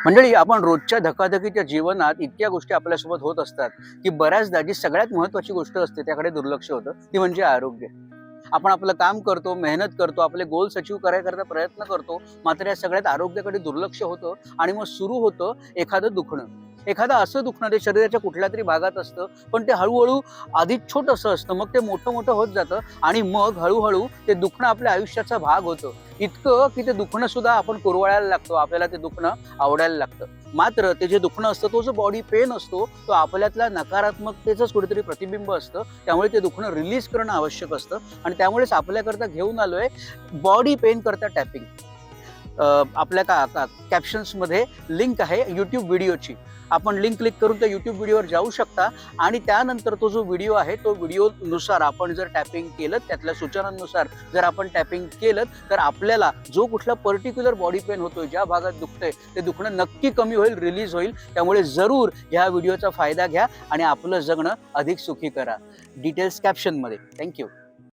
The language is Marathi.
मंडळी, आपण रोजच्या धकाधकीच्या जीवनात इतक्या गोष्टी आपल्यासोबत होत असतात की बऱ्याचदा जी सगळ्यात महत्त्वाची गोष्ट असते त्याकडे दुर्लक्ष होतं, ती म्हणजे आरोग्य. आपण आपलं काम करतो, मेहनत करतो, आपले गोल्स अचीव्ह करायकरता प्रयत्न करतो, मात्र या सगळ्यात आरोग्याकडे दुर्लक्ष होतं आणि मग सुरू होतं एखादं दुखणं. एखादं असं दुखणं ते शरीराच्या कुठल्या तरी भागात असतं, पण ते हळूहळू आधी छोटंसं असतं, मग ते मोठं मोठं होत जातं आणि मग हळूहळू ते दुखणं आपल्या आयुष्याचा भाग होतं. इतकं की ते दुखणं सुद्धा आपण कुरवाळायला लागतो, आपल्याला ते दुखणं आवडायला लागतं. मात्र ते जे दुखणं असतं, तो जो बॉडी पेन असतो, तो आपल्यातल्या नकारात्मकतेचंच कुठेतरी प्रतिबिंब असतं. त्यामुळे ते दुखणं रिलीज करणं आवश्यक असतं आणि त्यामुळेच आपल्याकरता घेऊन आलोय बॉडी पेन करता टॅपिंग. आपल्या कॅप्शन्समध्ये लिंक आहे यूट्यूब व्हिडिओची. आपण लिंक क्लिक करून त्या यूट्यूब व्हिडिओवर जाऊ शकता आणि त्यानंतर तो जो व्हिडिओ आहे, तो व्हिडिओनुसार आपण जर टॅपिंग केलं, त्यातल्या सूचनांनुसार जर आपण टॅपिंग केलं, तर आपल्याला जो कुठला पर्टिक्युलर बॉडी पेन होतोय, ज्या भागात दुखतंय, ते दुखणं नक्की कमी होईल, रिलीज होईल. त्यामुळे जरूर ह्या व्हिडिओचा फायदा घ्या आणि आपलं जगणं अधिक सुखी करा. डिटेल्स कॅप्शनमध्ये. थँक्यू.